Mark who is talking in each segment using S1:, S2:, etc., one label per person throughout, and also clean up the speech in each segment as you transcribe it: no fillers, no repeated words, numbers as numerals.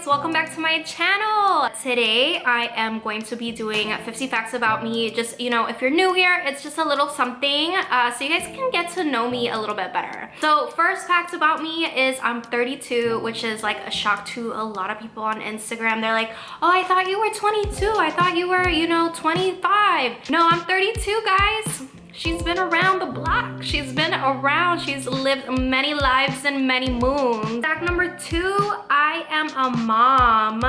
S1: guys, welcome back to my channel. Today I am going to be doing 50 facts about me. Just, you know, if you're new here, it's just a little something so you guys can get to know me a little bit better. So first fact about me is I'm 32, which is like a shock to a lot of people on Instagram. They're like, oh, I thought you were 22. I thought you were, you know, 25. No, I'm 32, guys. She's been around the block. She's been around. She's lived many lives and many moons. Fact number 2, I am a mom.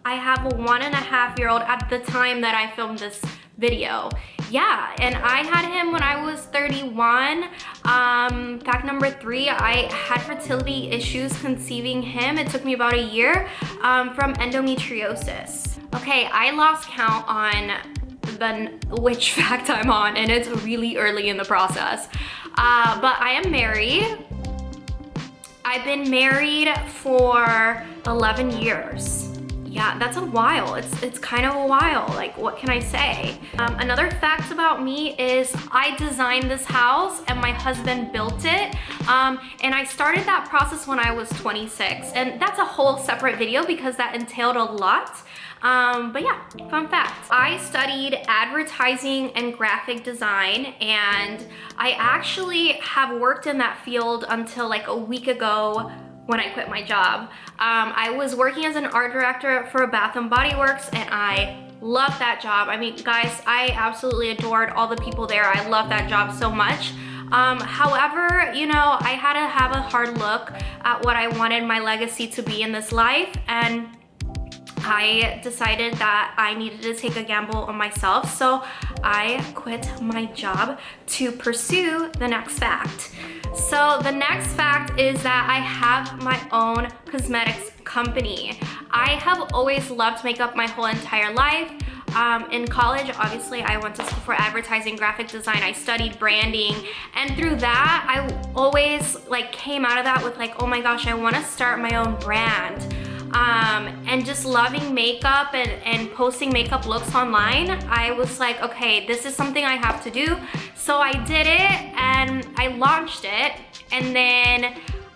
S1: I have a 1.5-year-old at the time that I filmed this video. Yeah, and I had him when I was 31. Fact number 3, I had fertility issues conceiving him. It took me about a year from endometriosis. Okay, I lost count on which fact I'm on, and it's really early in the process. But I am married. I've been married for 11 years. Yeah, that's a while. It's kind of a while. Like, what can I say? Another fact about me is I designed this house and my husband built it. And I started that process when I was 26. And that's a whole separate video because that entailed a lot. But yeah, fun fact. I studied advertising and graphic design, and I actually have worked in that field until like a week ago when I quit my job. I was working as an art director for Bath & Body Works, and I loved that job. I mean, guys, I absolutely adored all the people there. I love that job so much. However, you know, I had to have a hard look at what I wanted my legacy to be in this life, and I decided that I needed to take a gamble on myself, so I quit my job to pursue the next fact. So the next fact is that I have my own cosmetics company. I have always loved makeup my whole entire life. In college, obviously, I went to school for advertising, graphic design. I studied branding, and through that, I always like came out of that with like, oh my gosh, I want to start my own brand. And just loving makeup and posting makeup looks online, I was like, okay, this is something I have to do. So I did it and I launched it, and then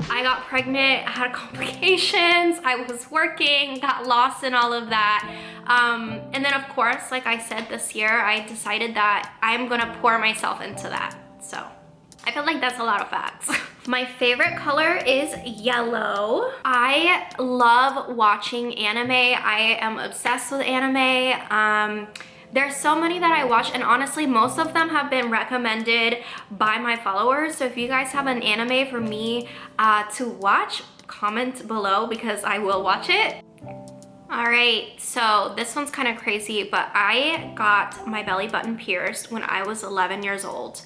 S1: I got pregnant, had complications, I was working, got lost in all of that. And then of course, like I said, this year, I decided that I'm gonna pour myself into that. So I feel like that's a lot of facts. My favorite color is yellow. I love watching anime. I am obsessed with anime. There's so many that I watch, and honestly, most of them have been recommended by my followers. So if you guys have an anime for me to watch, comment below because I will watch it. All right, so this one's kind of crazy, but I got my belly button pierced when I was 11 years old.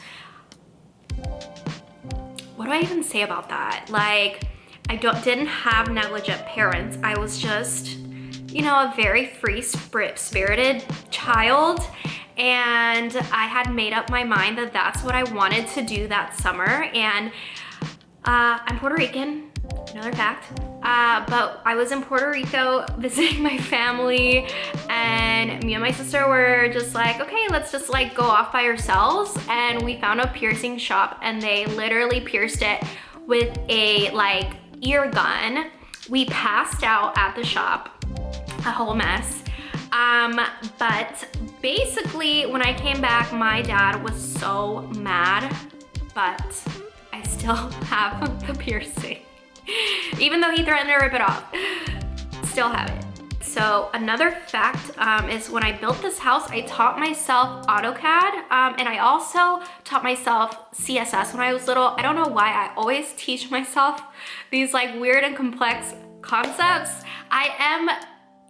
S1: What do I even say about that? Like, I didn't have negligent parents. I was just, you know, a very free-spirited child, and I had made up my mind that that's what I wanted to do that summer. And I'm Puerto Rican, another fact. But I was in Puerto Rico visiting my family, and me and my sister were just like, okay, let's just like go off by ourselves. And we found a piercing shop, and they literally pierced it with a like ear gun. We passed out at the shop, a whole mess. But basically when I came back, my dad was so mad, but I still have the piercing. Even though he threatened to rip it off, still have it. So another fact is when I built this house, I taught myself AutoCAD, and I also taught myself CSS when I was little. I don't know why I always teach myself these like weird and complex concepts. I am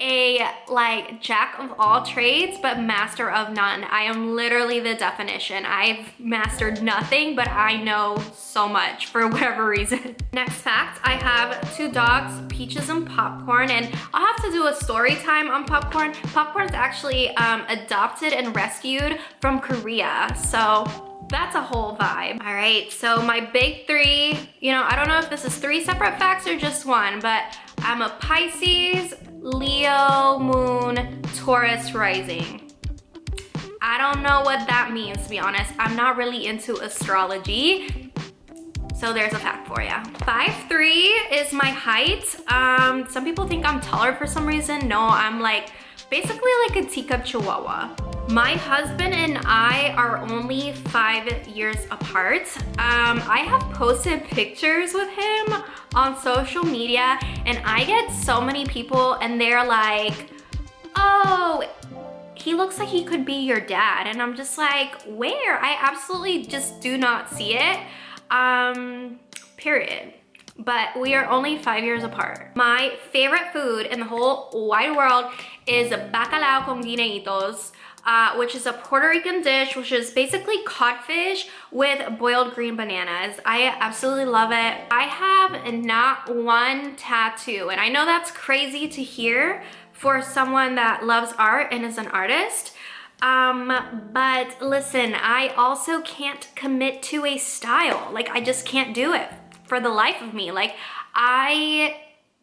S1: a like jack of all trades but master of none. I am literally the definition. I've mastered nothing, but I know so much for whatever reason. Next fact, I have 2 dogs, Peaches and Popcorn, and I'll have to do a story time on Popcorn. Popcorn's actually adopted and rescued from Korea, so that's a whole vibe. All right, so my big 3, you know, I don't know if this is 3 separate facts or just one, but I'm a Pisces, Leo, Moon, Taurus rising. I don't know what that means, to be honest. I'm not really into astrology, So there's a fact for you. 5'3" is my height. Some people think I'm taller for some reason. No, I'm like basically like a teacup chihuahua. My husband and I are only 5 years apart. I have posted pictures with him on social media and I get so many people and they're like, oh, he looks like he could be your dad. And I'm just like, where? I absolutely just do not see it. Period. But we are only 5 years apart. My favorite food in the whole wide world is bacalao con guineitos, which is a Puerto Rican dish, which is basically codfish with boiled green bananas. I absolutely love it. I have not one tattoo, and I know that's crazy to hear for someone that loves art and is an artist. But listen, I also can't commit to a style. Like, I just can't do it for the life of me. Like, I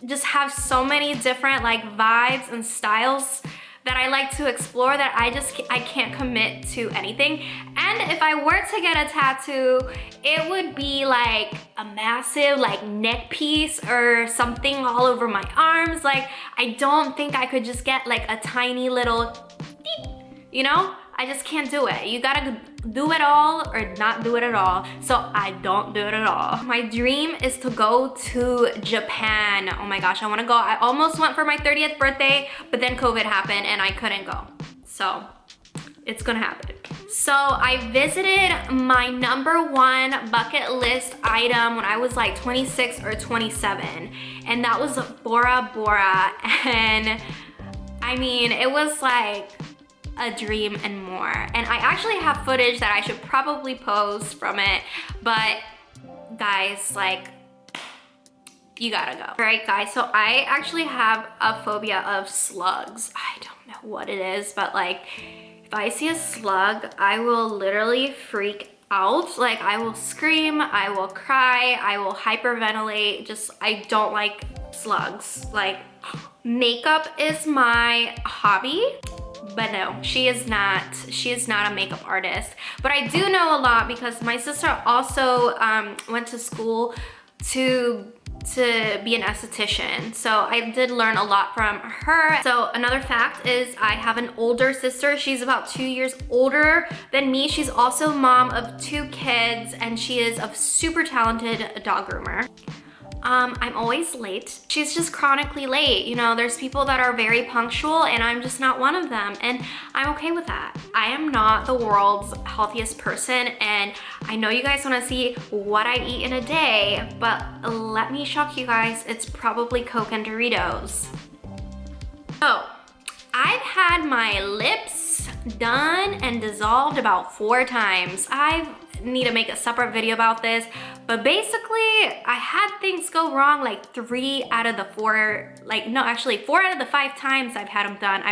S1: just have so many different like vibes and styles that I like to explore that I can't commit to anything. And if I were to get a tattoo, it would be like a massive like neck piece or something all over my arms. Like, I don't think I could just get like a tiny little beep, you know? I just can't do it. You gotta do it all or not do it at all. So I don't do it at all. My dream is to go to Japan. Oh my gosh, I wanna go. I almost went for my 30th birthday, but then COVID happened and I couldn't go. So it's gonna happen. So I visited my #1 bucket list item when I was like 26 or 27, and that was Bora Bora. And I mean, it was like a dream and more. And I actually have footage that I should probably post from it, but guys, like, you gotta go. All right, guys, so I actually have a phobia of slugs. I don't know what it is, but like, if I see a slug, I will literally freak out. Like, I will scream, I will cry, I will hyperventilate. Just, I don't like slugs. Like, makeup is my hobby. But no, she is not a makeup artist. But I do know a lot because my sister also went to school to be an esthetician. So I did learn a lot from her. So another fact is I have an older sister. She's about 2 years older than me. She's also mom of 2 kids and she is a super talented dog groomer. I'm always late. She's just chronically late. You know, there's people that are very punctual and I'm just not one of them, and I'm okay with that. I am not the world's healthiest person, and I know you guys wanna see what I eat in a day, but let me shock you guys, it's probably Coke and Doritos. So, I've had my lips done and dissolved about 4 times. I need to make a separate video about this, but basically I had things go wrong like 3 out of the 4, like no, actually 4 out of the 5 times I've had them done,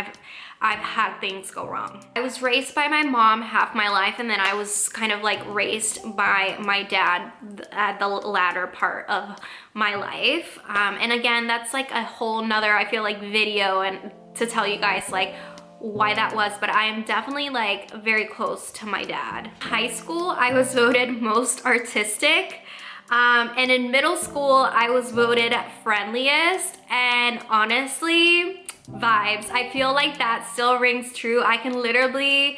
S1: I've had things go wrong. I was raised by my mom half my life, and then I was kind of like raised by my dad at the latter part of my life. And again, that's like a whole nother, I feel like, video and to tell you guys like why that was, but I am definitely like very close to my dad. High school, I was voted most artistic. And in middle school, I was voted friendliest, and honestly, vibes. I feel like that still rings true. I can literally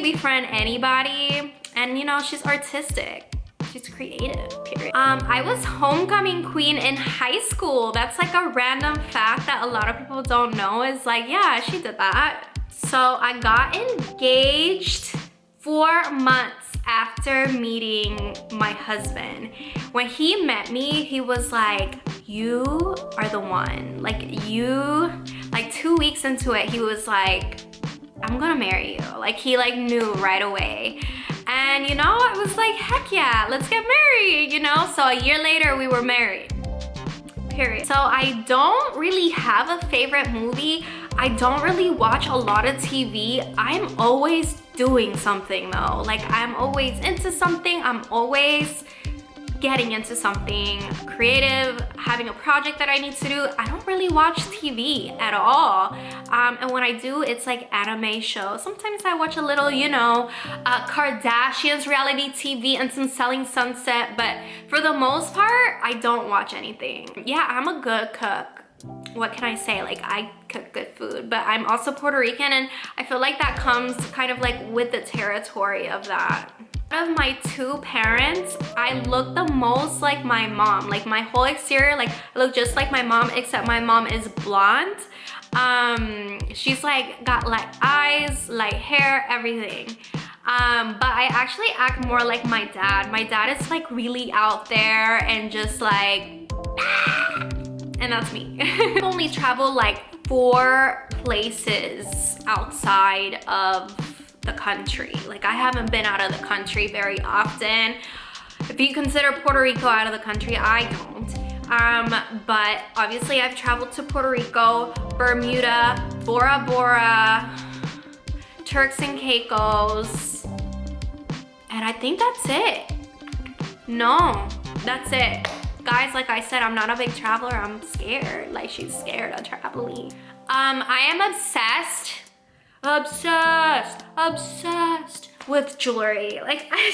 S1: befriend anybody, and you know, she's artistic. She's creative, period. I was homecoming queen in high school. That's like a random fact that a lot of people don't know. Is like, yeah, she did that. So I got engaged 4 months after meeting my husband. When he met me, he was like, you are the one. Like 2 weeks into it, he was like, I'm gonna marry you. Like, he like knew right away. And you know, I was like, heck yeah, let's get married, you know? So a year later, we were married, period. So I don't really have a favorite movie. I don't really watch a lot of TV. I'm always doing something though. Like, I'm always into something. I'm always getting into something creative, having a project that I need to do, I don't really watch TV at all. And when I do, it's like anime shows. Sometimes I watch a little, you know, Kardashians reality TV and some Selling Sunset, but for the most part, I don't watch anything. Yeah, I'm a good cook. What can I say? Like, I cook good food, but I'm also Puerto Rican, and I feel like that comes kind of like with the territory of that. Out of my two parents, I look the most like my mom. Like, my whole exterior, like, I look just like my mom, except my mom is blonde. She's like got light eyes, light hair, everything. But I actually act more like my dad. My dad is like really out there and just like, and that's me. I've only traveled like 4 places outside of the country. Like, I haven't been out of the country very often. If you consider Puerto Rico out of the country, I don't. But obviously I've traveled to Puerto Rico, Bermuda, Bora Bora, Turks and Caicos, and I think that's it. No, that's it. Guys, like I said, I'm not a big traveler. I'm scared. Like, she's scared of traveling. I am obsessed with jewelry. Like, I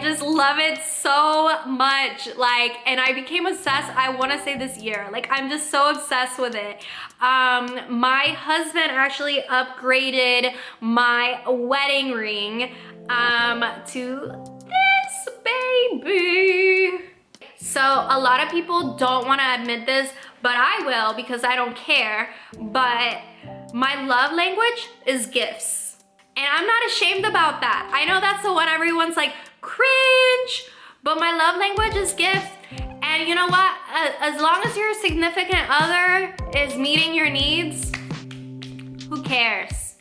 S1: just love it so much. Like, and I became obsessed, I want to say this year. Like, I'm just so obsessed with it. My husband actually upgraded my wedding ring to this baby. So a lot of people don't want to admit this, but I will, because I don't care. But my love language is gifts. And I'm not ashamed about that. I know that's the one everyone's like, cringe, but my love language is gifts. And you know what? As long as your significant other is meeting your needs, who cares?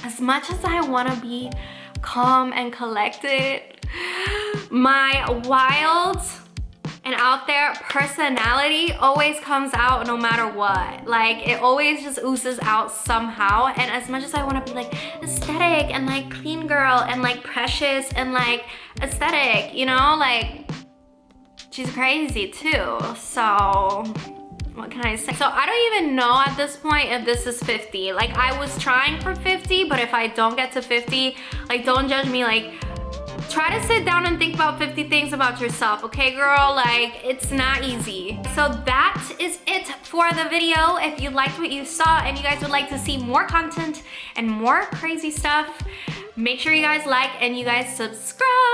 S1: As much as I want to be calm and collected, my wild and out there personality always comes out no matter what. Like, it always just oozes out somehow. And as much as I want to be like aesthetic and like clean girl and like precious and like aesthetic, you know, like, she's crazy too. So what can I say? So I don't even know at this point if this is 50. Like, I was trying for 50, but if I don't get to 50, like, don't judge me. Like, try to sit down and think about 50 things about yourself, okay, girl? Like, it's not easy. So that is it for the video. If you liked what you saw and you guys would like to see more content and more crazy stuff, make sure you guys like and you guys subscribe.